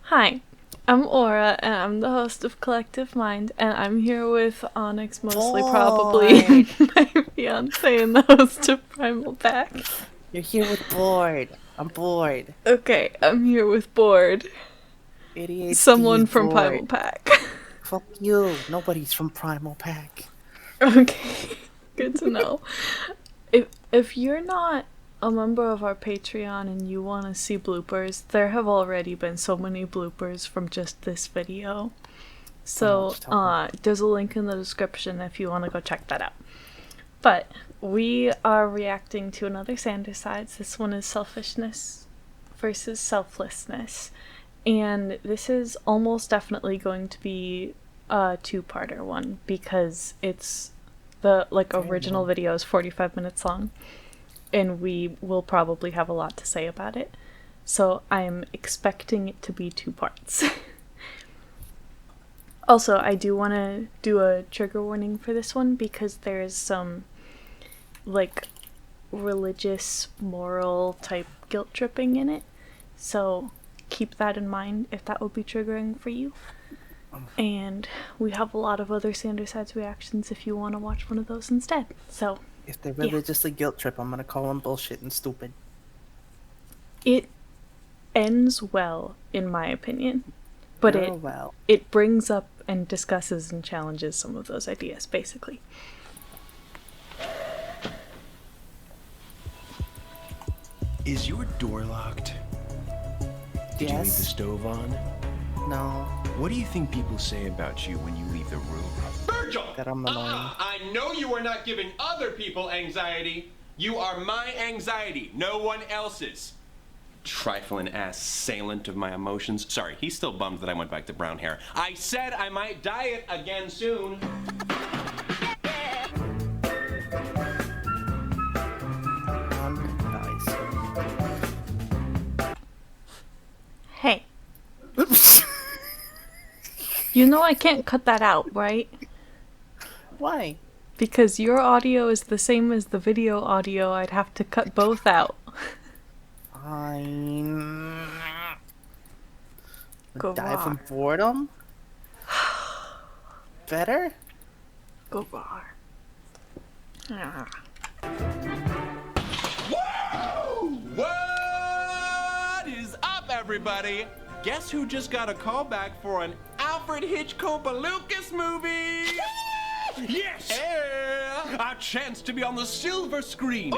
Hi, I'm Aura, and I'm the host of Collective Mind, and I'm here with Onyx, mostly probably my fiance and the host of Primal Pack. You're here with bored. I'm bored. Okay, I'm here with Bored, ADHD someone is from bored. Primal Pack. Fuck you. Nobody's from Primal Pack. Okay, good to know. If you're not a member of our Patreon and you want to see bloopers, there have already been so many bloopers from just this video. So, there's a link in the description if you want to go check that out. But we are reacting to another Sandersides. This one is Selfishness versus Selflessness. And this is almost definitely going to be a two-parter one because it's the original video is 45 minutes long. And we will probably have a lot to say about it. So I'm expecting it to be two parts. Also, I do want to do a trigger warning for this one because there's some, religious, moral type guilt tripping in it. So keep that in mind if that would be triggering for you. And we have a lot of other Sandersides reactions if you want to watch one of those instead. So, if they religiously guilt trip, I'm gonna call them bullshit and stupid. It ends well, in my opinion. But it brings up and discusses and challenges some of those ideas, basically. Is your door locked? Did you leave the stove on? No. What do you think people say about you when you leave the room? Virgil! That I'm annoying. I know you are not giving other people anxiety. You are my anxiety, no one else's. Trifling ass assailant of my emotions. Sorry, he's still bummed that I went back to brown hair. I said I might dye it again soon. Hey. You know I can't cut that out, right? Why? Because your audio is the same as the video audio. I'd have to cut both out. Die from boredom? Better? Go far. Whoa! What is up, everybody? Guess who just got a callback for an Alfred Hitchcock Lucas movie? Yes! Yeah. A chance to be on the silver screen.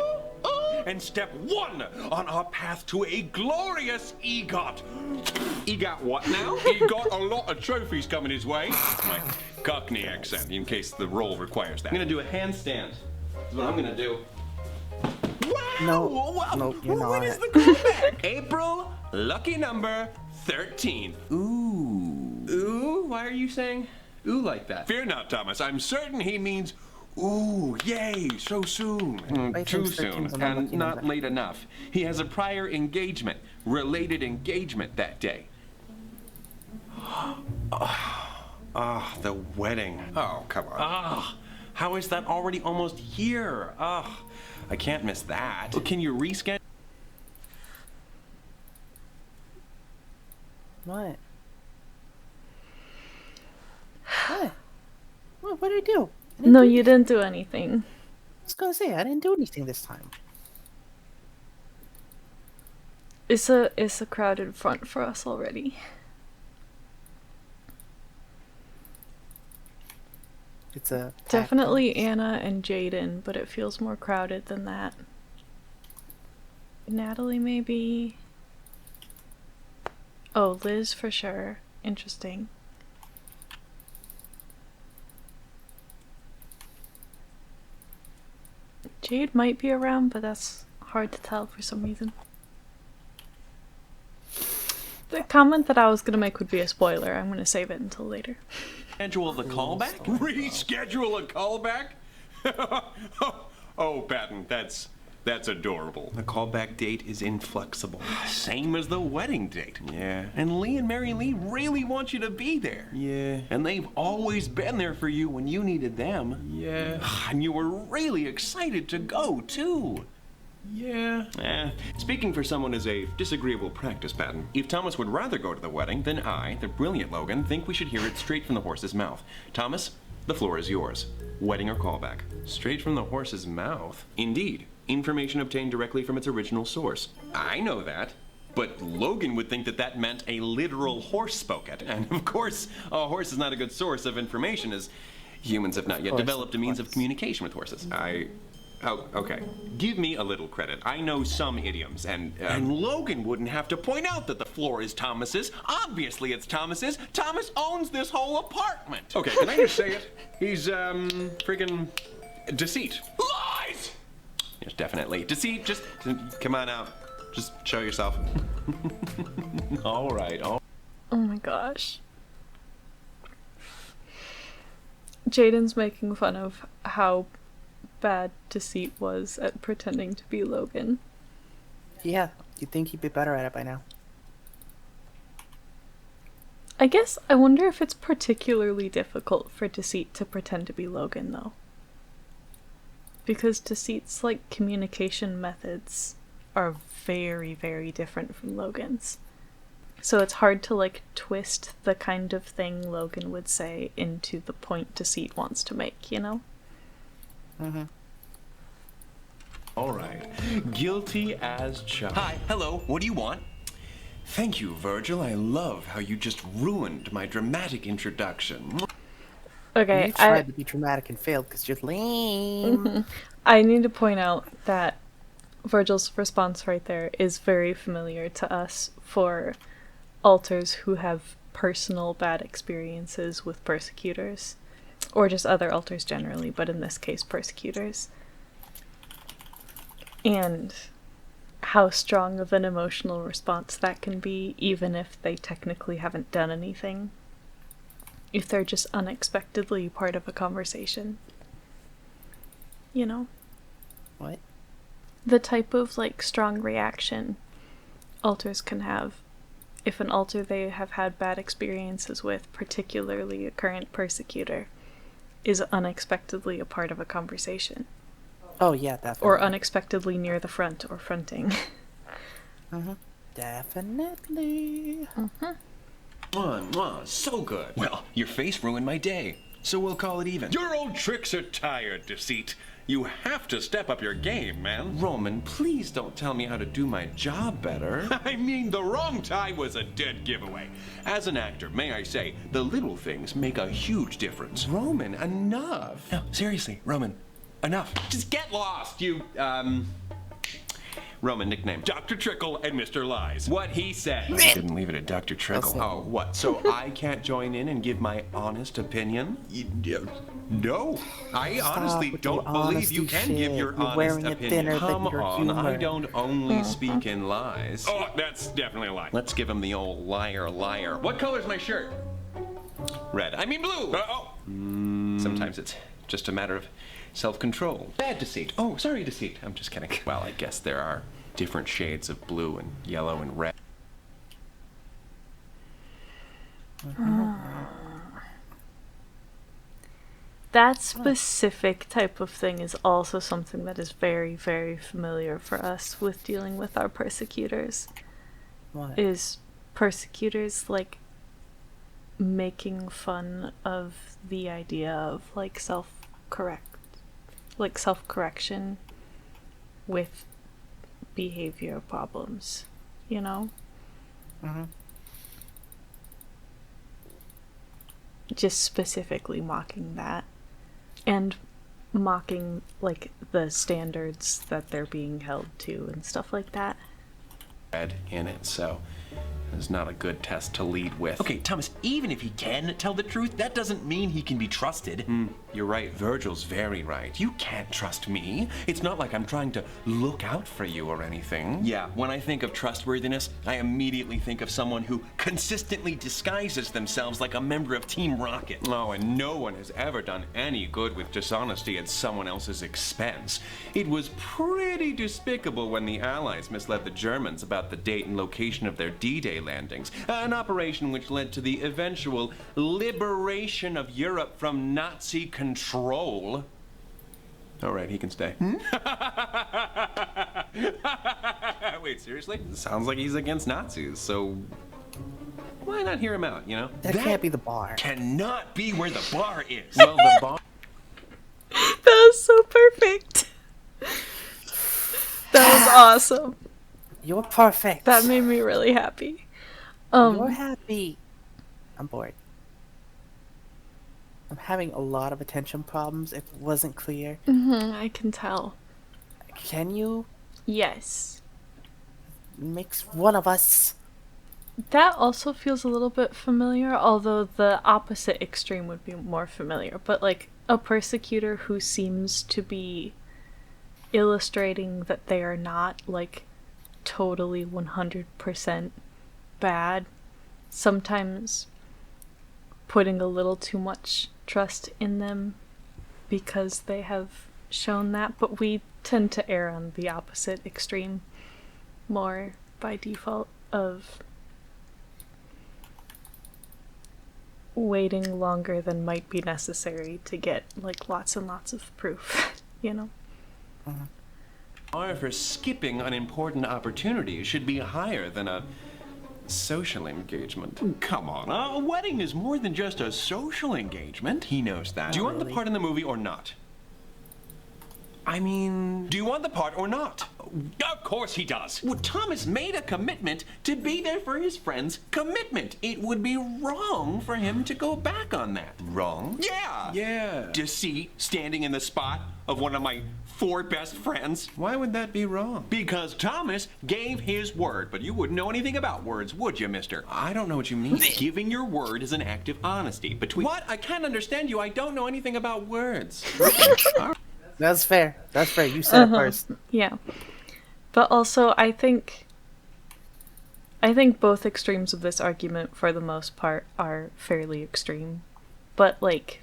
And step one on our path to a glorious EGOT. EGOT what now? He got a lot of trophies coming his way. My Cockney accent, in case the role requires that. I'm gonna do a handstand. That's what I'm gonna do. Wow! No, you're not. When is the callback? April, lucky number 13. Ooh. Ooh? Why are you saying ooh like that? Fear not, Thomas. I'm certain he means ooh, yay, so soon. Too soon, and not late enough. He has a prior engagement, related engagement that day. The wedding. Oh, come on. How is that already almost here? I can't miss that. Well, can you reschedule? What? What did I do? No, you didn't do anything. I was gonna say, I didn't do anything this time. It's a crowded front for us already. It's a definitely Anna and Jayden, but it feels more crowded than that. Natalie, maybe. Oh, Liz for sure. Interesting. Jade might be around, but that's hard to tell for some reason. The comment that I was gonna make would be a spoiler. I'm gonna save it until later. Schedule the callback? Reschedule a callback? Oh, Patton, that's adorable. The callback date is inflexible. Same as the wedding date. Yeah. And Lee and Mary Lee really want you to be there. Yeah. And they've always been there for you when you needed them. Yeah. And you were really excited to go, too. Yeah. Speaking for someone is a disagreeable practice pattern. If Thomas would rather go to the wedding, then I, the brilliant Logan, think we should hear it straight from the horse's mouth. Thomas, the floor is yours. Wedding or callback? Straight from the horse's mouth? Indeed. Information obtained directly from its original source. I know that. But Logan would think that that meant a literal horse spoke it. And of course, a horse is not a good source of information, as humans have not yet developed a means of communication with horses. Oh, okay. Give me a little credit. I know some idioms, and Logan wouldn't have to point out that the floor is Thomas's. Obviously it's Thomas's. Thomas owns this whole apartment. Okay, can I just say it? He's, freaking deceit. Lies! Yes, definitely. Deceit, just come on out. Just show yourself. All right. Oh my gosh. Jayden's making fun of how bad Deceit was at pretending to be Logan. Yeah, you'd think he'd be better at it by now. I guess I wonder if it's particularly difficult for Deceit to pretend to be Logan, though. Because Deceit's, like, communication methods are very, very different from Logan's. So it's hard to, like, twist the kind of thing Logan would say into the point Deceit wants to make, you know? Mm-hmm. All right. Guilty as charged. Hi, hello, what do you want? Thank you, Virgil. I love how you just ruined my dramatic introduction. Okay, You tried to be dramatic and failed because you're lame. I need to point out that Virgil's response right there is very familiar to us for alters who have personal bad experiences with persecutors. Or just other alters generally, but in this case, persecutors. And how strong of an emotional response that can be, even if they technically haven't done anything. If they're just unexpectedly part of a conversation. You know? What? The type of, like, strong reaction alters can have if an alter they have had bad experiences with, particularly a current persecutor, is unexpectedly a part of a conversation. Oh, yeah, definitely. Or unexpectedly near the front or fronting. Mm-hmm. Definitely. Mwah, so good. Well, your face ruined my day, so we'll call it even. Your old tricks are tired, Deceit. You have to step up your game, man. Roman, please don't tell me how to do my job better. I mean, the wrong tie was a dead giveaway. As an actor, may I say, the little things make a huge difference. Roman, enough. No, seriously, Roman, enough. Just get lost, you, Roman nickname. Dr. Trickle and Mr. Lies. What he said. I didn't leave it at Dr. Trickle. Oh, what? So I can't join in and give my honest opinion? No. I honestly don't believe you can give your honest opinion. Come on, I don't only speak in lies. Oh, that's definitely a lie. Let's give him the old liar, liar. What color's my shirt? Red. I mean blue. Sometimes it's just a matter of self-control. Bad Deceit. Oh, sorry, Deceit. I'm just kidding. Well, I guess there are different shades of blue and yellow and red. That specific type of thing is also something that is very, very familiar for us with dealing with our persecutors. What? Is persecutors, like, making fun of the idea of, like, self-correction with behavior problems, you know? Mm-hmm. Just specifically mocking that. And mocking, like, the standards that they're being held to and stuff like that. Red in it, so it's not a good test to lead with. Okay, Thomas, even if he can tell the truth, that doesn't mean he can be trusted. You're right, Virgil's very right. You can't trust me. It's not like I'm trying to look out for you or anything. Yeah, when I think of trustworthiness, I immediately think of someone who consistently disguises themselves like a member of Team Rocket. Oh, and no one has ever done any good with dishonesty at someone else's expense. It was pretty despicable when the Allies misled the Germans about the date and location of their D-Day landings, an operation which led to the eventual liberation of Europe from Nazi control. All right, he can stay. Wait, seriously? Sounds like he's against Nazis, so why not hear him out, you know? That can't be the bar. Cannot be where the bar is. Well, the bar... That was so perfect. That was awesome. You're perfect. That made me really happy. You're happy. I'm bored. I'm having a lot of attention problems, if it wasn't clear. I can tell. Can you Yes. mix one of us? That also feels a little bit familiar, although the opposite extreme would be more familiar. But like a persecutor who seems to be illustrating that they are not like totally 100% bad, sometimes putting a little too much trust in them because they have shown that, but we tend to err on the opposite extreme more by default of waiting longer than might be necessary to get like lots and lots of proof, you know? bar for skipping unimportant opportunities should be higher than a social engagement. Come on, a wedding is more than just a social engagement. He knows that. Do you want the part in the movie or not? I mean, do you want the part or not? Of course he does. Well, Thomas made a commitment to be there for his friend's commitment. It would be wrong for him to go back on that. Wrong? Yeah. Yeah. Deceit, standing in the spot of one of my 4 best friends. Why would that be wrong? Because Thomas gave his word, but you wouldn't know anything about words, would you, mister? I don't know what you mean. Giving your word is an act of honesty between... What? I can't understand you. I don't know anything about words. That's fair. That's fair. You said it first. Yeah. But also, I think both extremes of this argument, for the most part, are fairly extreme. But, like,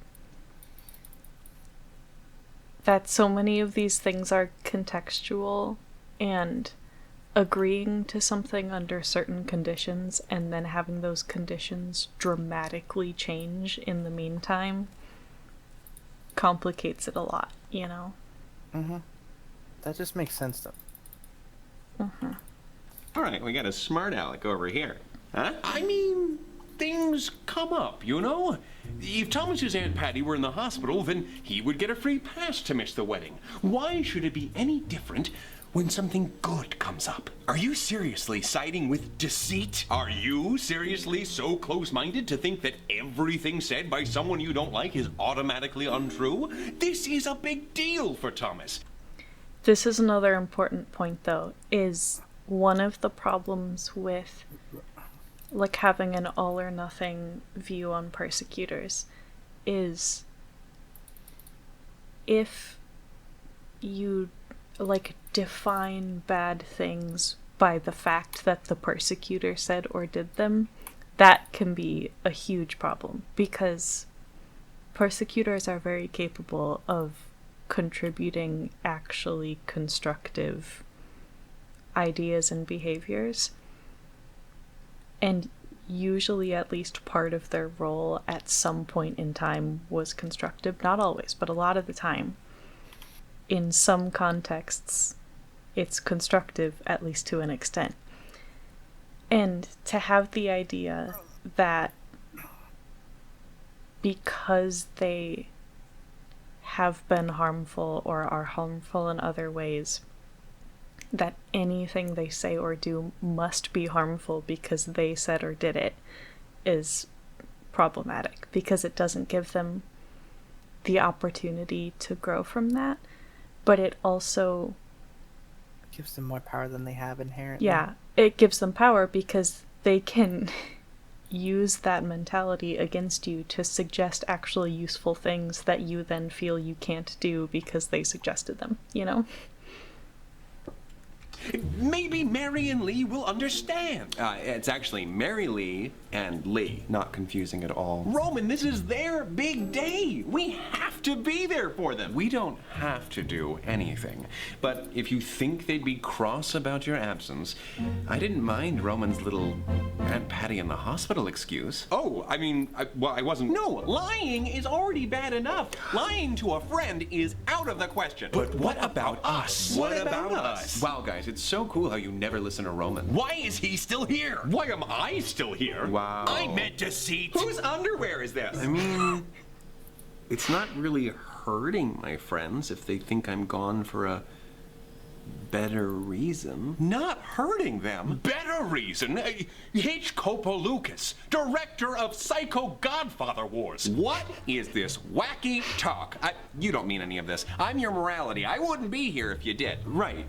that so many of these things are contextual, and agreeing to something under certain conditions and then having those conditions dramatically change in the meantime complicates it a lot, you know? That just makes sense, though. All right, we got a smart aleck over here. Huh? I mean, things come up, you know? If Thomas's Aunt Patty were in the hospital, then he would get a free pass to miss the wedding. Why should it be any different when something good comes up? Are you seriously siding with deceit? Are you seriously so close-minded to think that everything said by someone you don't like is automatically untrue? This is a big deal for Thomas. This is another important point, though, is one of the problems with like having an all or nothing view on persecutors is if you like define bad things by the fact that the persecutor said or did them, that can be a huge problem because persecutors are very capable of contributing actually constructive ideas and behaviors, and usually at least part of their role at some point in time was constructive. Not always, but a lot of the time. In some contexts, it's constructive, at least to an extent. And to have the idea that because they have been harmful or are harmful in other ways, that anything they say or do must be harmful because they said or did it is problematic, because it doesn't give them the opportunity to grow from that, but it also Gives them more power than they have inherently. yeah, it gives them power because they can use that mentality against you to suggest actually useful things that you then feel you can't do because they suggested them, you know? Maybe Mary and Lee will understand. It's actually Mary Lee and Lee, not confusing at all. Roman, this is their big day. We have to be there for them. We don't have to do anything, but if you think they'd be cross about your absence, I didn't mind Roman's little Aunt Patty in the hospital excuse. Oh, I mean, I wasn't... No, lying is already bad enough. Lying to a friend is out of the question. But what about us? What about us? Wow, guys, it's so cool how you never listen to Roman. Why is he still here? Why am I still here? Wow. I meant deceit. Whose underwear is this? I mean, it's not really hurting my friends if they think I'm gone for a better reason. Not hurting them. Better reason? H. Lucas, director of Psycho Godfather Wars. What is this wacky talk? You don't mean any of this. I'm your morality. I wouldn't be here if you did. Right.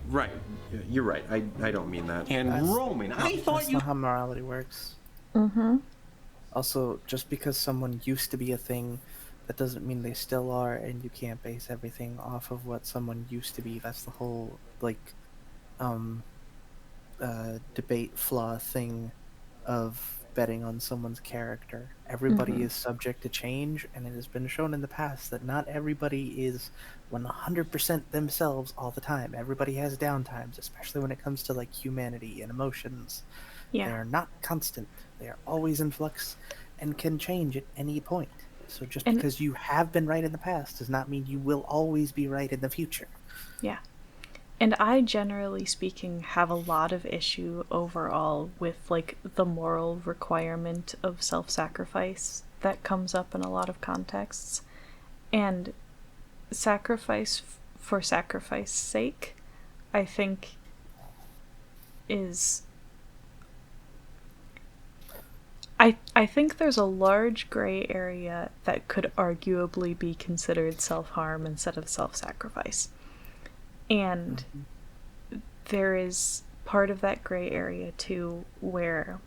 You're right. I don't mean that. And Roman, I thought That's you... not how morality works. Mm-hmm. Also, just because someone used to be a thing, that doesn't mean they still are, and you can't base everything off of what someone used to be. That's the whole, debate flaw thing of betting on someone's character. Everybody is subject to change, and it has been shown in the past that not everybody is 100% themselves all the time. Everybody has downtimes, especially when it comes to, humanity and emotions. Yeah. They are not constant. They are always in flux and can change at any point. So just because you have been right in the past does not mean you will always be right in the future. Yeah. And I, generally speaking, have a lot of issue overall with, the moral requirement of self-sacrifice that comes up in a lot of contexts. And sacrifice for sacrifice's sake, I think, is... I think there's a large gray area that could arguably be considered self-harm instead of self-sacrifice. And there is part of that gray area, too, where,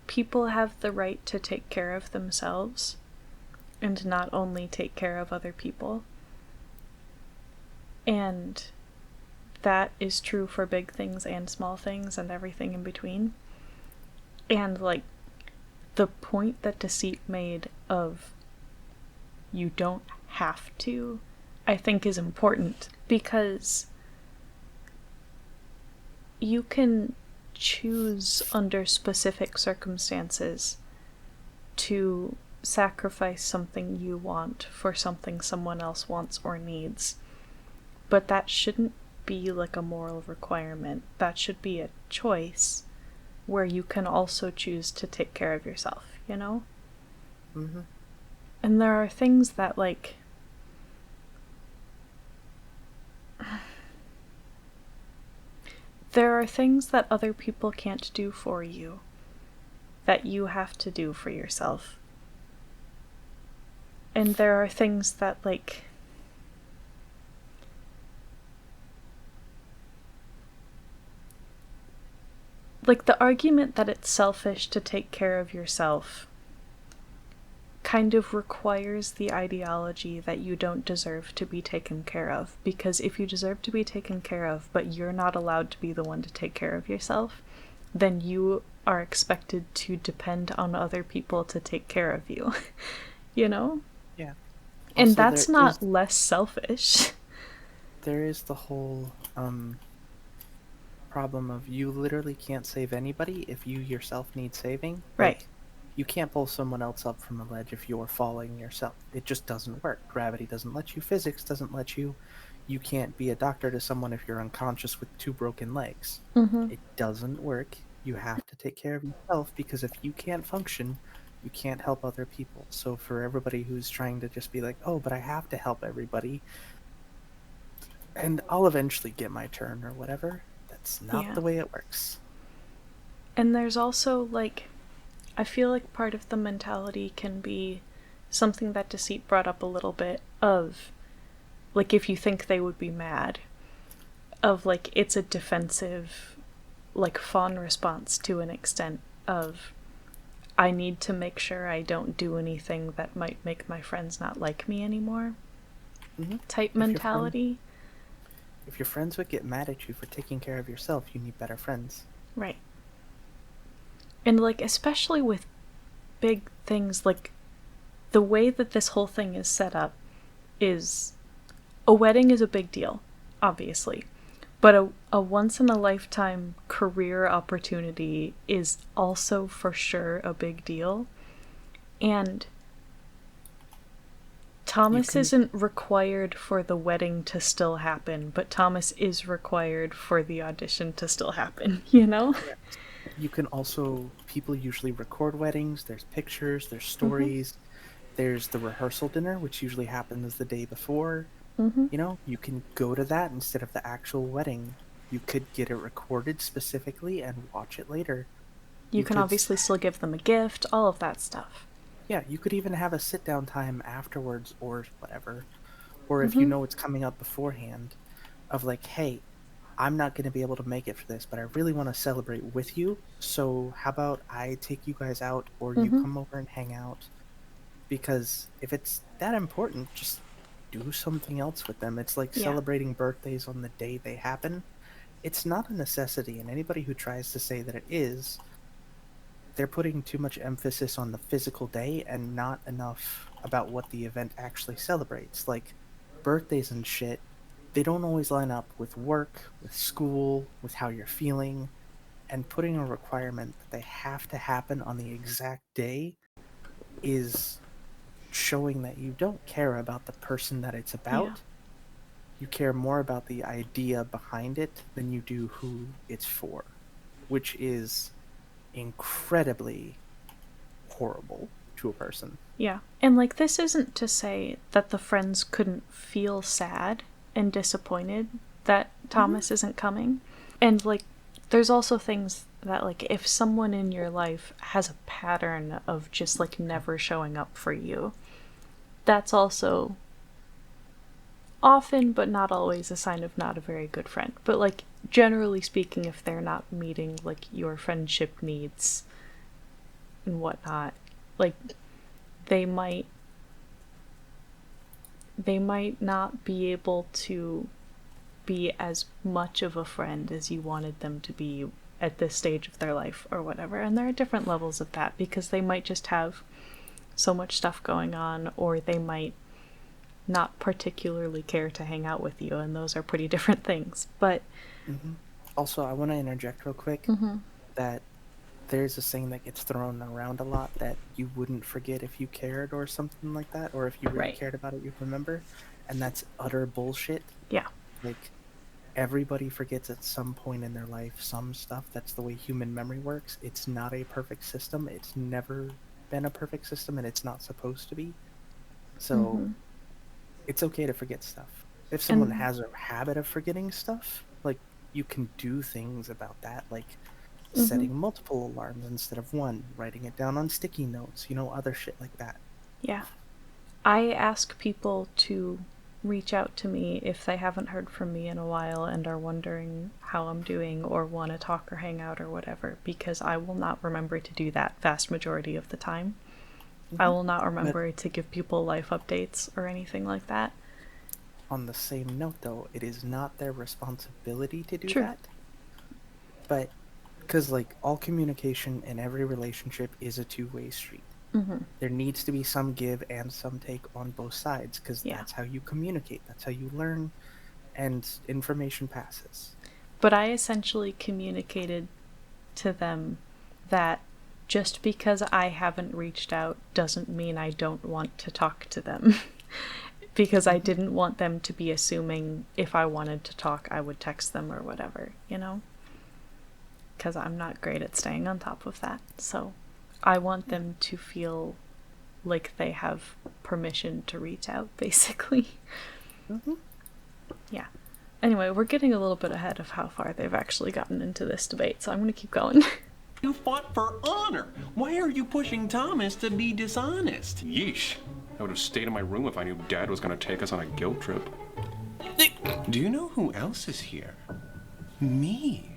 people have the right to take care of themselves and not only take care of other people. And that is true for big things and small things and everything in between. And, the point that Deceit made of you don't have to, I think is important, because you can choose under specific circumstances to sacrifice something you want for something someone else wants or needs. But that shouldn't be a moral requirement. That should be a choice where you can also choose to take care of yourself, you know? Mm-hmm. And there are things that, there are things that other people can't do for you that you have to do for yourself. And there are things that, the argument that it's selfish to take care of yourself kind of requires the ideology that you don't deserve to be taken care of. Because if you deserve to be taken care of, but you're not allowed to be the one to take care of yourself, then you are expected to depend on other people to take care of you. You know? Yeah. And Also, that's not less selfish. There is the whole problem of you literally can't save anybody if you yourself need saving. Right. You can't pull someone else up from a ledge if you're falling yourself. It just doesn't work. Gravity doesn't let you. Physics doesn't let you. You can't be a doctor to someone if you're unconscious with 2 broken legs. Mm-hmm. It doesn't work. You have to take care of yourself, because if you can't function, you can't help other people. So for everybody who's trying to just be oh, but I have to help everybody, and I'll eventually get my turn or whatever, that's not the way it works. And there's also, I feel like part of the mentality can be something that Deceit brought up a little bit of, if you think they would be mad, of, it's a defensive, fawn response to an extent of, I need to make sure I don't do anything that might make my friends not like me anymore, type mentality. If your friends would get mad at you for taking care of yourself, you need better friends. Right. And, like, especially with big things, like, the way that this whole thing is set up is a wedding is a big deal, obviously. But a once-in-a-lifetime career opportunity is also for sure a big deal. And Thomas isn't required for the wedding to still happen, but Thomas is required for the audition to still happen, you know? You can also, people usually record weddings, there's pictures, there's stories, there's the rehearsal dinner, which usually happens the day before. You know, you can go to that instead of the actual wedding. You could get it recorded specifically and watch it later. You can obviously still give them a gift, all of that stuff. Yeah, you could even have a sit-down time afterwards or whatever. Or if you know it's coming up beforehand, of like, hey, I'm not going to be able to make it for this, but I really want to celebrate with you. So how about I take you guys out, or you come over and hang out? Because if it's that important, just do something else with them. It's like celebrating birthdays on the day they happen. It's not a necessity, and anybody who tries to say that it is, they're putting too much emphasis on the physical day and not enough about what the event actually celebrates. Like, birthdays and shit, they don't always line up with work, with school, with how you're feeling, and putting a requirement that they have to happen on the exact day is showing that you don't care about the person that it's about. Yeah. You care more about the idea behind it than you do who it's for, which is incredibly horrible to a person. Yeah. And, like, this isn't to say that the friends couldn't feel sad and disappointed that Thomas isn't coming. And, like, there's also things that, like, if someone in your life has a pattern of just, like, never showing up for you, that's also often, but not always, a sign of not a very good friend. But, like, generally speaking, if they're not meeting, like, your friendship needs and whatnot, like, they might not be able to be as much of a friend as you wanted them to be at this stage of their life or whatever. And there are different levels of that, because they might just have so much stuff going on, or they might not particularly care to hang out with you, and those are pretty different things. But Also, I want to interject real quick that there's a saying that gets thrown around a lot, that you wouldn't forget if you cared or something like that, or if you really cared about it, you'd remember. And that's utter bullshit. yeah. Like, everybody forgets at some point in their life some stuff. That's the way human memory works. It's not a perfect system. It's never been a perfect system, and it's not supposed to be. So it's okay to forget stuff. If someone has a habit of forgetting stuff, like, you can do things about that, like setting multiple alarms instead of one, writing it down on sticky notes, you know, other shit like that. Yeah. I ask people to reach out to me if they haven't heard from me in a while and are wondering how I'm doing or want to talk or hang out or whatever, because I will not remember to do that vast majority of the time. I will not remember to give people life updates or anything like that. On the same note, though, it is not their responsibility to do True. that. But, because, like, all communication in every relationship is a two-way street. There needs to be some give and some take on both sides, because that's how you communicate, that's how you learn, and information passes. But I essentially communicated to them that just because I haven't reached out doesn't mean I don't want to talk to them. Because I didn't want them to be assuming if I wanted to talk, I would text them or whatever, you know? Because I'm not great at staying on top of that. So I want them to feel like they have permission to reach out, basically. Yeah. Anyway, we're getting a little bit ahead of how far they've actually gotten into this debate, so I'm going to keep going. You fought for honor. Why are you pushing Thomas to be dishonest? Yeesh. I would have stayed in my room if I knew Dad was going to take us on a guilt trip. Do you know who else is here? Me.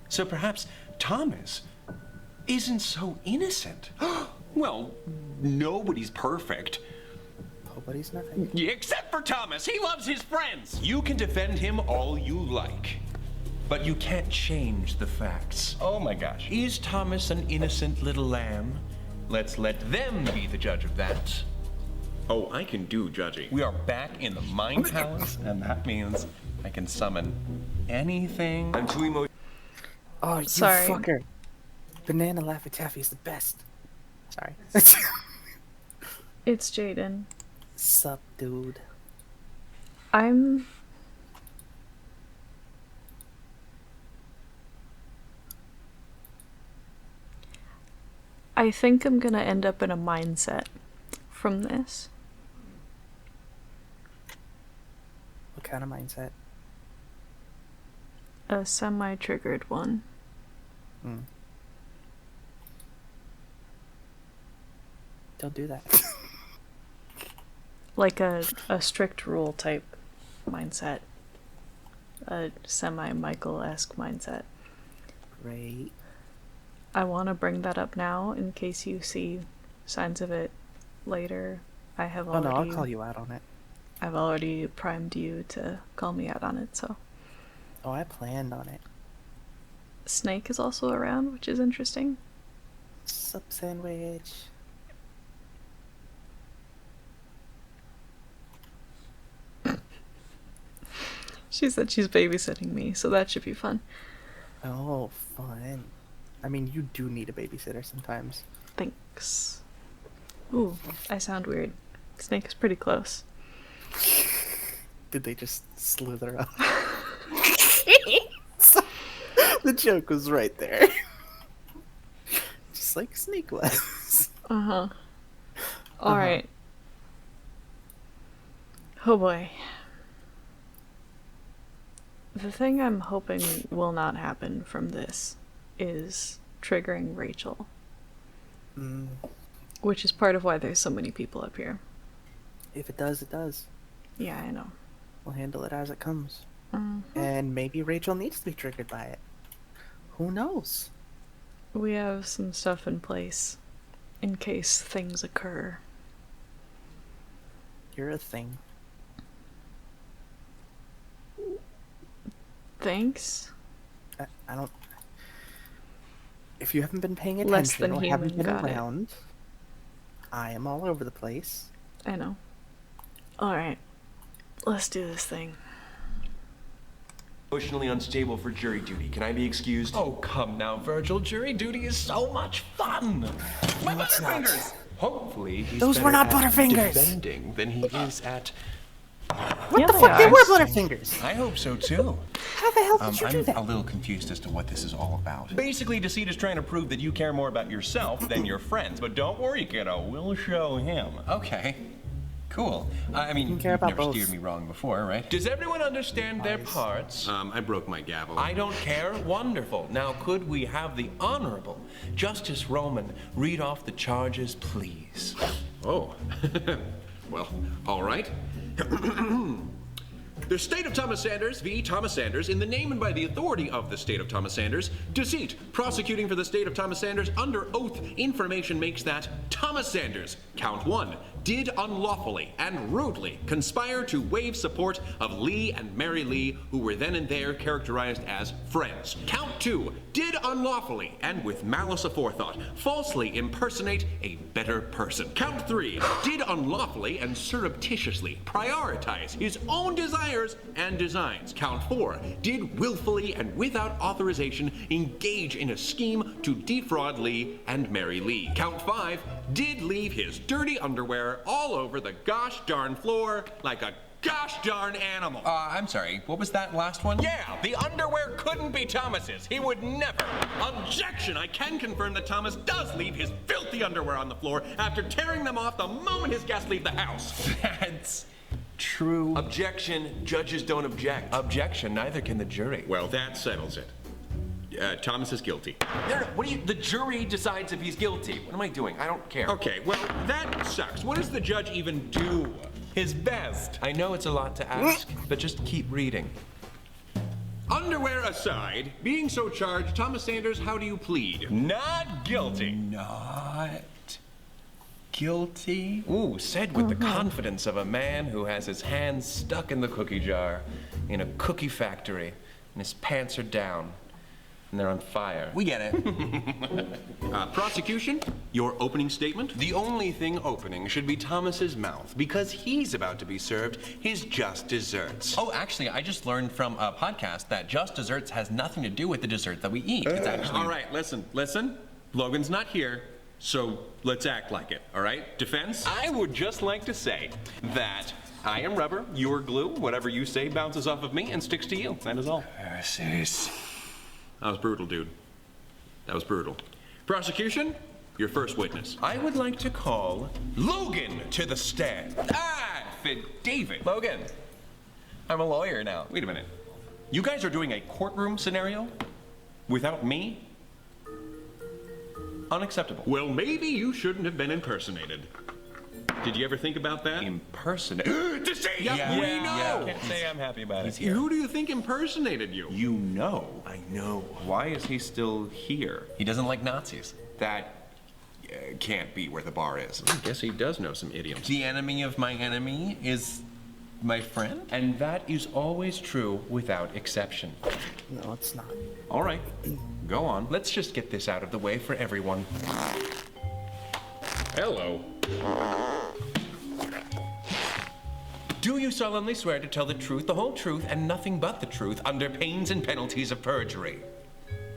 So perhaps Thomas isn't so innocent. Well, nobody's perfect. Nobody's nothing. Yeah, except for Thomas. He loves his friends. You can defend him all you like, but you can't change the facts. Oh my gosh. Is Thomas an innocent little lamb? Let's let them be the judge of that. Oh, I can do judging. We are back in the Mind Palace, and that means I can summon anything. I'm too emotional. Oh, you Sorry. fucker. Banana Laffy Taffy is the best. Sorry. It's Jayden. Sup, dude? I think I'm gonna end up in a mindset from this. What kind of mindset? A semi-triggered one. Don't do that. Like a strict rule type mindset. A semi-Michael-esque mindset. Great. I want to bring that up now in case you see signs of it later. I have Oh already... no, I'll call you out on it. I've already primed you to call me out on it, so... Oh, I planned on it. Snake is also around, which is interesting. Sup, sandwich? She said she's babysitting me, so that should be fun. Oh, fun. I mean, you do need a babysitter sometimes. Thanks. Ooh, I sound weird. Snake is pretty close. Did they just slither up? The joke was right there. Just like Snake was. Uh-huh. Alright. Oh boy. The thing I'm hoping will not happen from this is triggering Rachel. Which is part of why there's so many people up here. If it does, it does. Yeah, I know. We'll handle it as it comes. Mm-hmm. And maybe Rachel needs to be triggered by it. Who knows? We have some stuff in place in case things occur. You're a thing. Thanks? I don't... If you haven't been paying Less attention than or haven't human, been got it. around, I am all over the place. I know. Alright. Let's do this thing. Emotionally unstable for jury duty. Can I be excused? Oh, come now, Virgil. Jury duty is so much fun. My butterfingers! Hopefully, he's Those were better not at Butterfingers. defending than he is at... What Yeah, the they fuck? They are. were Butterfingers! I hope so, too. How the hell did you do I'm that? a little confused as to what this is all about. Basically, Deceit is trying to prove that you care more about yourself than your friends. But don't worry, kiddo. We'll show him. Okay, cool. I mean, care you've about never both. steered me wrong before, right? Does everyone understand their parts? I broke my gavel. I don't care. Wonderful. Now, could we have the Honorable Justice Roman read off the charges, please? Oh, well, all right. The State of Thomas Sanders v. Thomas Sanders, in the name and by the authority of the State of Thomas Sanders, deceit, prosecuting for the State of Thomas Sanders under oath, information makes that Thomas Sanders, count 1, did unlawfully and rudely conspire to waive support of Lee and Mary Lee, who were then and there characterized as friends. Count 2, did unlawfully and with malice aforethought falsely impersonate a better person. Count 3, did unlawfully and surreptitiously prioritize his own desires and designs. Count 4, did willfully and without authorization engage in a scheme to defraud Lee and Mary Lee. Count 5, did leave his dirty underwear all over the gosh darn floor like a gosh darn animal. I'm sorry. What was that last one? Yeah, the underwear couldn't be Thomas's. He would never. Objection! I can confirm that Thomas does leave his filthy underwear on the floor after tearing them off the moment his guests leave the house. That's true. Objection. Judges don't object. Objection. Neither can the jury. Well, that settles it. Thomas is guilty. No, what do you? The jury decides if he's guilty. What am I doing? I don't care. Okay, well, that sucks. What does the judge even do? His best. I know it's a lot to ask, but just keep reading. Underwear aside, being so charged, Thomas Sanders, how do you plead? Not guilty. Not Guilty? Ooh, said with the confidence of a man who has his hands stuck in the cookie jar in a cookie factory, and his pants are down, and they're on fire. We get it. Prosecution, your opening statement? The only thing opening should be Thomas's mouth, because he's about to be served his just desserts. Oh, actually, I just learned from a podcast that just desserts has nothing to do with the dessert that we eat. It's actually... All right, listen. Logan's not here, so let's act like it, all right? Defense? I would just like to say that I am rubber, you're glue. Whatever you say bounces off of me and sticks to you. That is all. That was brutal, dude. That was brutal. Prosecution, your first witness. I would like to call Logan to the stand. David. Logan, I'm a lawyer now. Wait a minute. You guys are doing a courtroom scenario without me? Unacceptable. Well, maybe you shouldn't have been impersonated. Did you ever think about that? Impersonated? To say, we know! Yeah. Can't say I'm happy about it. Who do you think impersonated you? You know. I know. Why is he still here? He doesn't like Nazis. That can't be where the bar is. I guess he does know some idioms. The enemy of my enemy is my friend? And that is always true without exception. No, it's not. All right, go on. Let's just get this out of the way for everyone. Hello. Do you solemnly swear to tell the truth, the whole truth, and nothing but the truth under pains and penalties of perjury?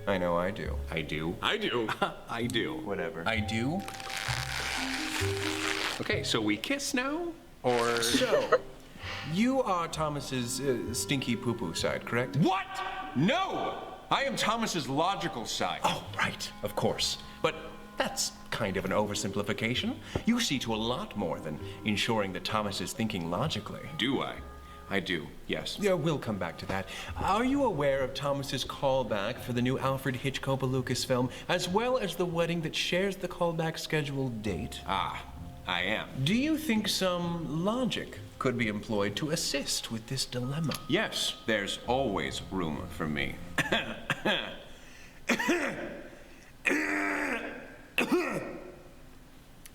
I know I do. I do. I do. Whatever. I do? Okay, so we kiss now? Or... So, you are Thomas's stinky poo-poo side, correct? What? No! I am Thomas's logical side. Oh, right, of course. But that's kind of an oversimplification. You see to a lot more than ensuring that Thomas is thinking logically. Do I? I do, yes. Yeah, we'll come back to that. Are you aware of Thomas's callback for the new Alfred Hitchcock Lucas film, as well as the wedding that shares the callback scheduled date? Ah, I am. Do you think some logic could be employed to assist with this dilemma? Yes, there's always room for me.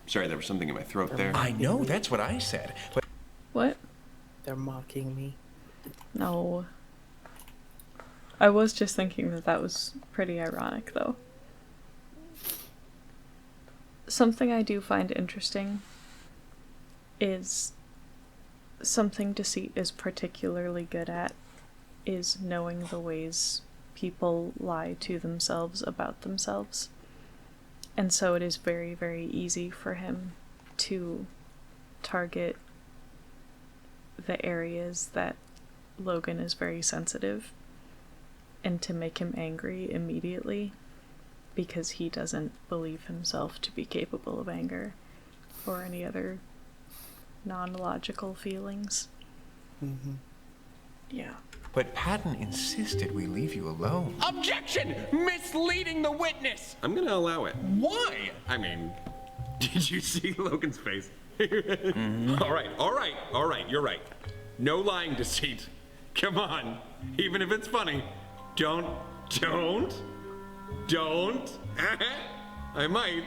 Sorry, there was something in my throat there. I know, that's what I said. But What? They're mocking me. No. I was just thinking that that was pretty ironic, though. Something I do find interesting is something Deceit is particularly good at is knowing the ways people lie to themselves about themselves. And so it is very, very easy for him to target the areas that Logan is very sensitive and to make him angry immediately because he doesn't believe himself to be capable of anger or any other non-logical feelings. Mm-hmm. Yeah. But Patton insisted we leave you alone. Objection! Misleading the witness! I'm gonna allow it. Why? I mean, did you see Logan's face? All right, you're right. No lying, Deceit. Come on, even if it's funny, don't. I might.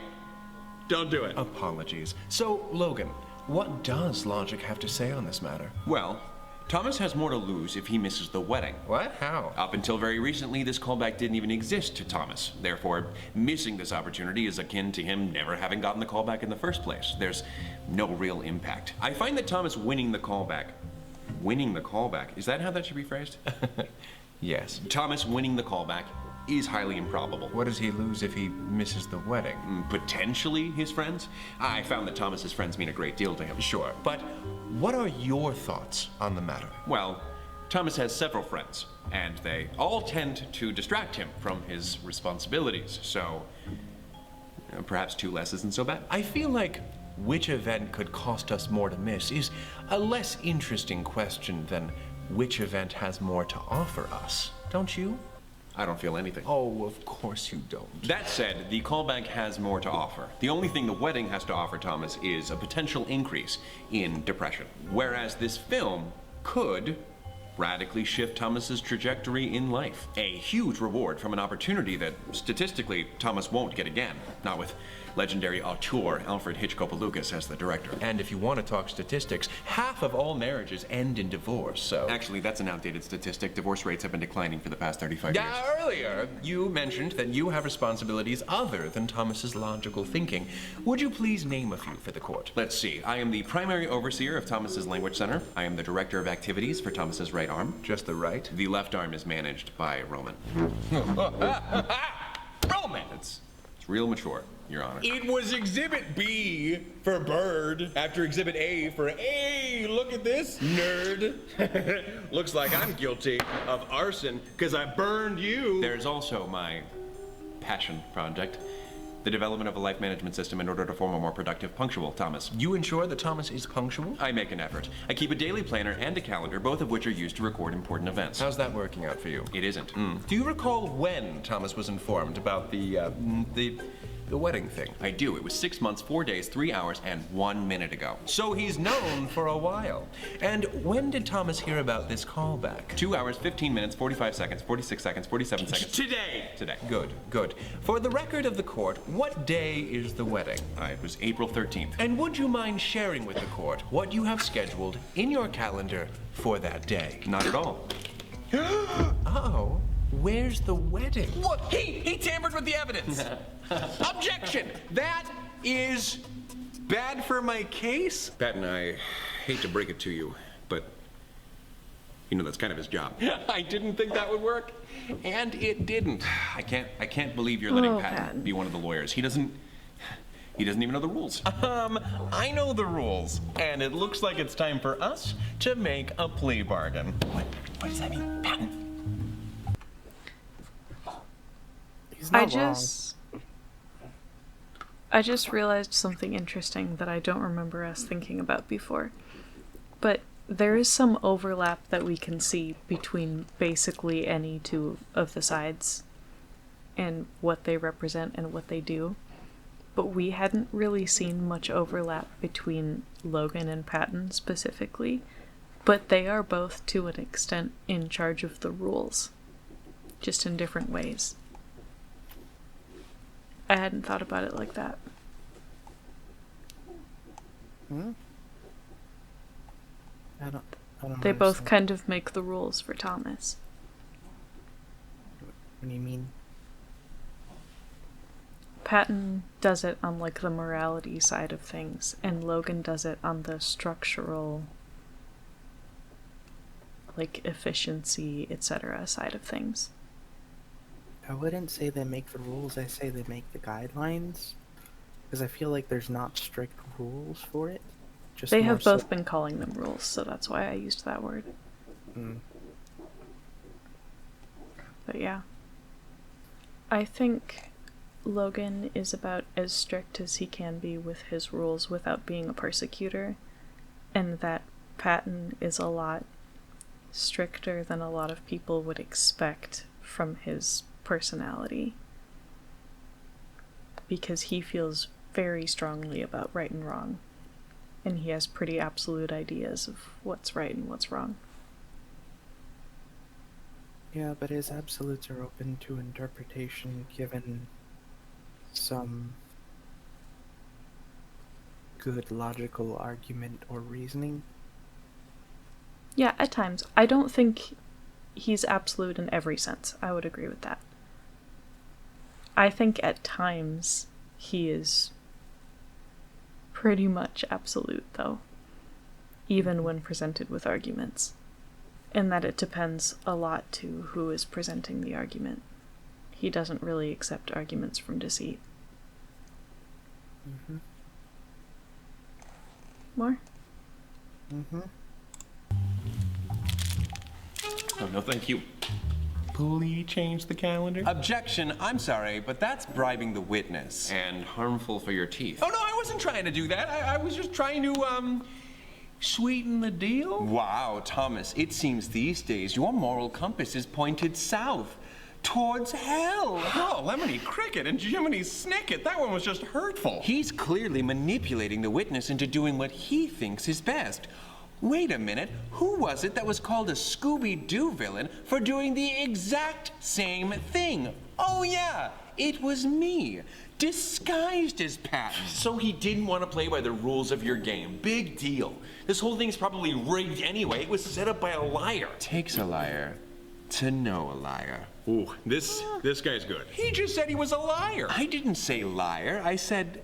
Don't do it. Apologies. So, Logan, what does logic have to say on this matter? Well, Thomas has more to lose if he misses the wedding. What? How? Up until very recently, this callback didn't even exist to Thomas. Therefore, missing this opportunity is akin to him never having gotten the callback in the first place. There's no real impact. I find that Thomas winning the callback, is that how that should be phrased? Yes. Thomas winning the callback is highly improbable. What does he lose if he misses the wedding? Potentially his friends? I found that Thomas's friends mean a great deal to him. Sure, but what are your thoughts on the matter? Well, Thomas has several friends, and they all tend to distract him from his responsibilities, so perhaps two less isn't so bad. I feel like which event could cost us more to miss is a less interesting question than which event has more to offer us, don't you? I don't feel anything. Oh, of course you don't. That said, the callback has more to offer. The only thing the wedding has to offer Thomas is a potential increase in depression. Whereas this film could radically shift Thomas's trajectory in life. A huge reward from an opportunity that, statistically, Thomas won't get again. Not with legendary auteur Alfred Hitchcock-Lucas as the director. And if you want to talk statistics, half of all marriages end in divorce, so... Actually, that's an outdated statistic. Divorce rates have been declining for the past 35 years. Earlier, you mentioned that you have responsibilities other than Thomas's logical thinking. Would you please name a few for the court? Let's see. I am the primary overseer of Thomas's Language Center. I am the director of activities for Thomas's right arm. Just the right? The left arm is managed by Roman. Roman! It's real mature, Your Honor. It was Exhibit B for bird, after Exhibit A for, hey, look at this, nerd. Looks like I'm guilty of arson, because I burned you. There's also my passion project. The development of a life management system in order to form a more productive, punctual Thomas. You ensure that Thomas is punctual? I make an effort. I keep a daily planner and a calendar, both of which are used to record important events. How's that working out for you? It isn't. Do you recall when Thomas was informed about the wedding thing? I do. It was 6 months, 4 days, 3 hours, and 1 minute ago. So he's known for a while. And when did Thomas hear about this callback? 2 hours, 15 minutes, 45 seconds, 46 seconds, 47 seconds. Today! Today. Good, good. For the record of the court, what day is the wedding? It was April 13th. And would you mind sharing with the court what you have scheduled in your calendar for that day? Not at all. Uh-oh. Where's the wedding? Look, he tampered with the evidence. Objection! That is bad for my case. Patton, I hate to break it to you, but you know that's kind of his job. I didn't think that would work, and it didn't. I can't believe you're letting Patton be one of the lawyers. He doesn't even know the rules. I know the rules, and it looks like it's time for us to make a plea bargain. What does that mean, Patton? He's not wrong. I just realized something interesting that I don't remember us thinking about before. But there is some overlap that we can see between basically any two of the sides and what they represent and what they do. But we hadn't really seen much overlap between Logan and Patton specifically, but they are both to an extent in charge of the rules, just in different ways. I hadn't thought about it like that. I don't They both understand. kind of make the rules for Thomas. What do you mean? Patton does it on like the morality side of things, and Logan does it on the structural, like efficiency, etc. side of things. I wouldn't say they make the rules, I say they make the guidelines. Because I feel like there's not strict rules for it. Just They more have so- both been calling them rules, so that's why I used that word. But yeah. I think Logan is about as strict as he can be with his rules without being a persecutor, and that Patton is a lot stricter than a lot of people would expect from his personality, because he feels very strongly about right and wrong, and he has pretty absolute ideas of what's right and what's wrong. Yeah, but his absolutes are open to interpretation given some good logical argument or reasoning. Yeah, at times. I don't think he's absolute in every sense. I would agree with that. I think at times he is pretty much absolute, though, even when presented with arguments. And that it depends a lot to who is presenting the argument. He doesn't really accept arguments from deceit. More? Oh, no, thank you. Please change the calendar. Objection, I'm sorry, but that's bribing the witness. And harmful for your teeth. Oh, no, I wasn't trying to do that. I was just trying to, sweeten the deal. Wow, Thomas, it seems these days your moral compass is pointed south. Towards hell. Oh, Lemony Cricket and Jiminy Snicket. That one was just hurtful. He's clearly manipulating the witness into doing what he thinks is best. Wait a minute, who was it that was called a Scooby-Doo villain for doing the exact same thing? Oh yeah, it was me, disguised as Patton. So he didn't want to play by the rules of your game. Big deal. This whole thing's probably rigged anyway. It was set up by a liar. Takes a liar to know a liar. Ooh, this guy's good. He just said he was a liar. I didn't say liar, I said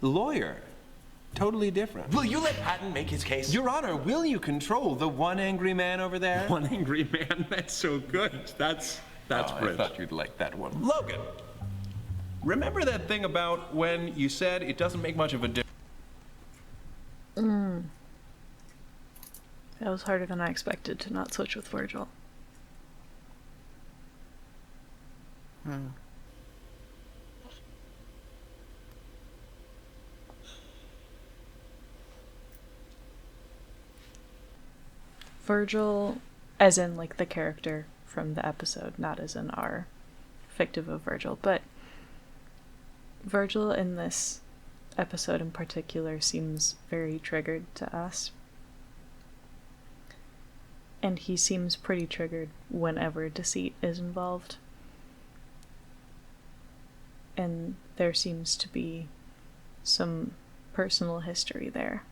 lawyer. Totally different. Will you let Patton make his case? Your Honor, will you control the one angry man over there? One angry man? That's so good. That's I brilliant. thought you'd like that one. Logan, remember that thing about when you said it doesn't make much of a difference? That was harder than I expected to not switch with Virgil. Virgil, as in like the character from the episode, not as in our fictive of Virgil, but Virgil in this episode in particular seems very triggered to us. And he seems pretty triggered whenever deceit is involved. And there seems to be some personal history there.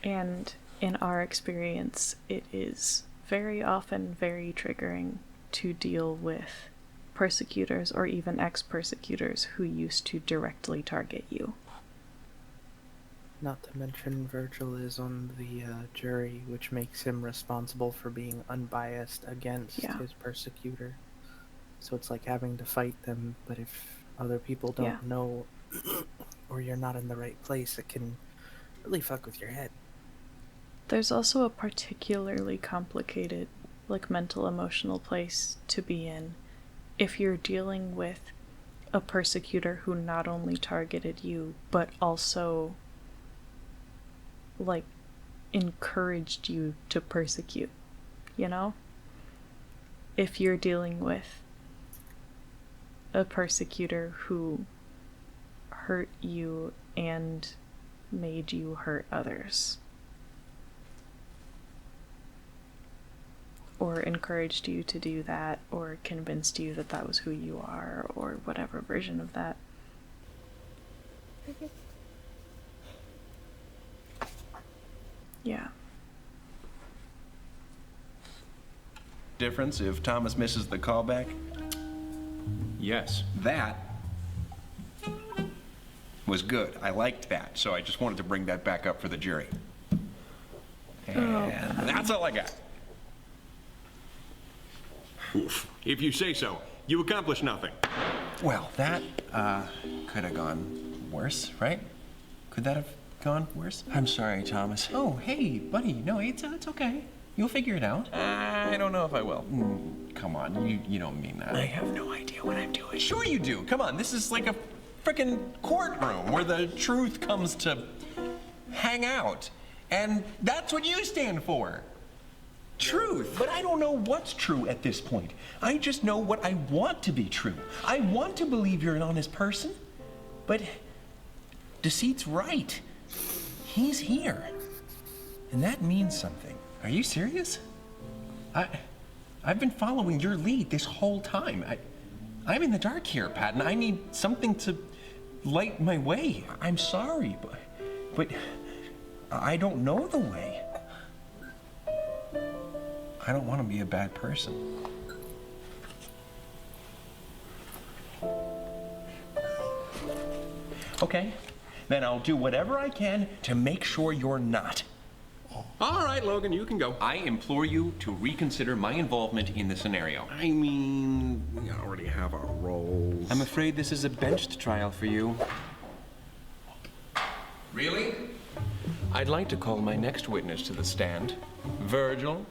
And in our experience, it is very often very triggering to deal with persecutors or even ex-persecutors who used to directly target you. Not to mention Virgil is on the jury, which makes him responsible for being unbiased against his persecutor. So it's like having to fight them, but if other people don't know or you're not in the right place, it can really fuck with your head. There's also a particularly complicated, like, mental emotional place to be in if you're dealing with a persecutor who not only targeted you, but also, like, encouraged you to persecute, you know? If you're dealing with a persecutor who hurt you and made you hurt others. Or encouraged you to do that, or convinced you that that was who you are, or whatever version of that. Yeah. Difference if Thomas misses the callback? Yes. That was good. I liked that, so I just wanted to bring that back up for the jury. And that's all I got. Oof. If you say so, you accomplish nothing. Well, that could have gone worse, right? Could that have gone worse? I'm sorry, Thomas. Oh, hey, buddy. No, it's okay. You'll figure it out. I don't know if I will. Come on, you don't mean that. I have no idea what I'm doing. Sure you do. Come on, this is like a frickin' courtroom where the truth comes to hang out. And that's what you stand for. Truth. But I don't know what's true at this point. I just know what I want to be true. I want to believe you're an honest person, but Deceit's right. He's here. And that means something. Are you serious? I've been following your lead this whole time. I'm in the dark here, Patton. I need something to light my way. I'm sorry, but I don't know the way. I don't want to be a bad person. Okay, then I'll do whatever I can to make sure you're not. All right, Logan, you can go. I implore you to reconsider my involvement in the scenario. I mean, we already have our roles. I'm afraid this is a benched trial for you. Really? I'd like to call my next witness to the stand. Virgil.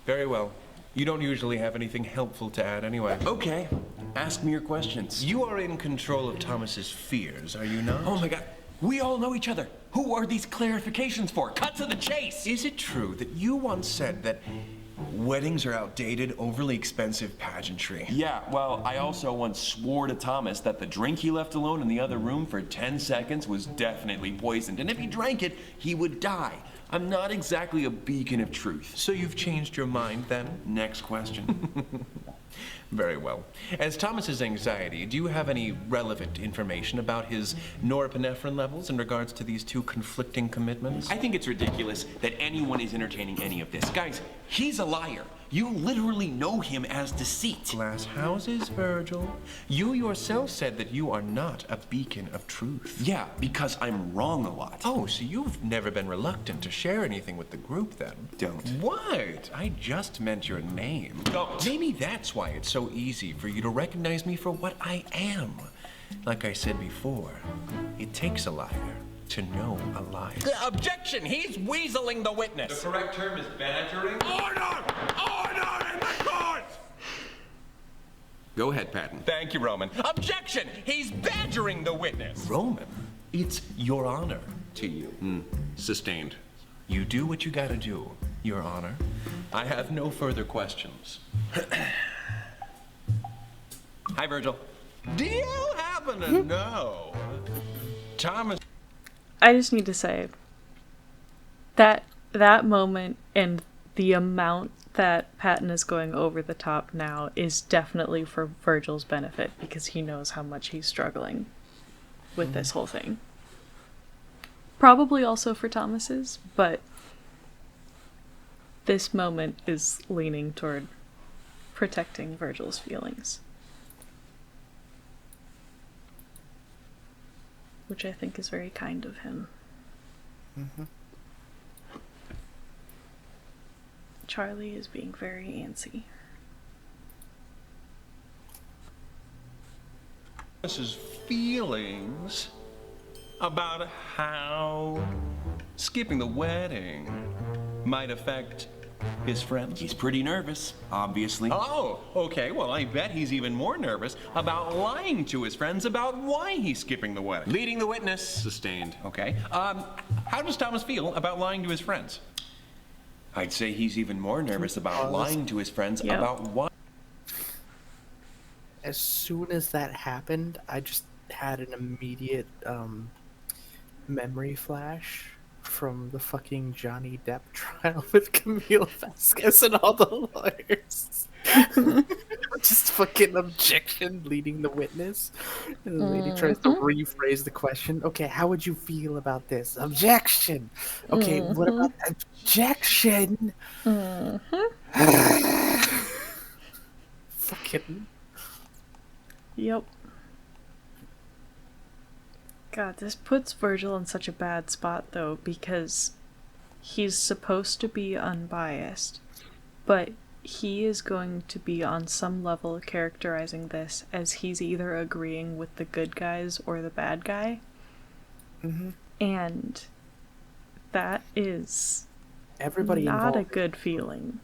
Very well. You don't usually have anything helpful to add anyway. Okay. Ask me your questions. You are in control of Thomas's fears, are you not? Oh my God. We all know each other. Who are these clarifications for? Cut to the chase. Is it true that you once said that Weddings are outdated, overly expensive pageantry. Yeah, well, I also once swore to Thomas that the drink he left alone in the other room for 10 seconds was definitely poisoned, and if he drank it, he would die. I'm not exactly a beacon of truth. So you've changed your mind then? Next question. Very well. As Thomas's anxiety, do you have any relevant information about his norepinephrine levels in regards to these two conflicting commitments? I think it's ridiculous that anyone is entertaining any of this. Guys, he's a liar. You literally know him as deceit. Glass houses, Virgil. You yourself said that you are not a beacon of truth. Yeah, because I'm wrong a lot. Oh, so you've never been reluctant to share anything with the group then? Don't. What? I just meant your name. Don't. Maybe that's why it's so easy for you to recognize me for what I am. Like I said before, it takes a liar to know a lie. Objection! He's weaseling the witness. The correct term is badgering. Order! Order in the court! Go ahead, Patton. Thank you, Roman. Objection! He's badgering the witness. Roman, it's your honor to you. Sustained. You do what you gotta do, Your Honor. I have no further questions. Hi, Virgil. Do you happen to know Thomas? I just need to say that that moment and the amount that Patton is going over the top now is definitely for Virgil's benefit because he knows how much he's struggling with this whole thing. Probably also for Thomas's, but this moment is leaning toward protecting Virgil's feelings. Which I think is very kind of him. Charlie is being very antsy. Thomas's feelings about how skipping the wedding might affect his friends. He's pretty nervous, obviously. Oh, okay. Well, I bet he's even more nervous about lying to his friends about why he's skipping the wedding. Leading the witness. Sustained. Okay. How does Thomas feel about lying to his friends? I'd say he's even more nervous about lying to his friends Yep. about what. As soon as that happened, I just had an immediate memory flash from the fucking Johnny Depp trial with Camille Vasquez and all the lawyers. Just fucking objection leading the witness. And the lady tries to rephrase the question. Okay, how would you feel about this? Objection! Okay, what about objection? Fucking... Yep. God, this puts Virgil in such a bad spot, though, because he's supposed to be unbiased, but he is going to be on some level characterizing this as he's either agreeing with the good guys or the bad guy. And that is Everybody not a involved. good feeling.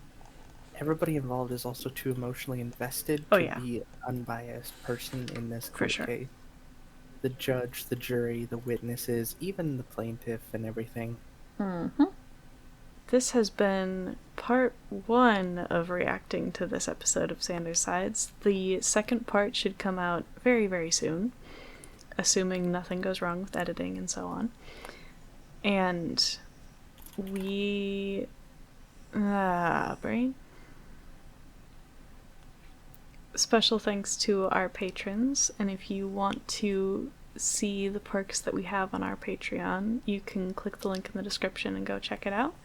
Everybody involved is also too emotionally invested Oh, to yeah. be an unbiased person in this For court sure. case. The judge, the jury, the witnesses, even the plaintiff and everything. This has been part 1 of reacting to this episode of Sanders Sides. The second part should come out very, very soon, assuming nothing goes wrong with editing and so on. And we... brain? Special thanks to our patrons, and if you want to see the perks that we have on our Patreon, you can click the link in the description and go check it out.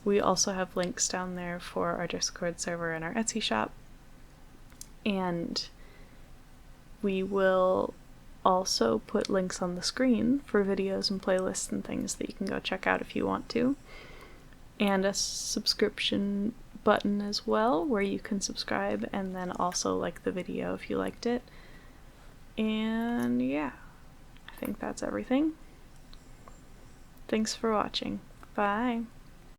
We also have links down there for our Discord server and our Etsy shop. And we will also put links on the screen for videos and playlists and things that you can go check out if you want to. And a subscription button as well, where you can subscribe and then also like the video if you liked it. And yeah, I think that's everything. Thanks for watching. Bye.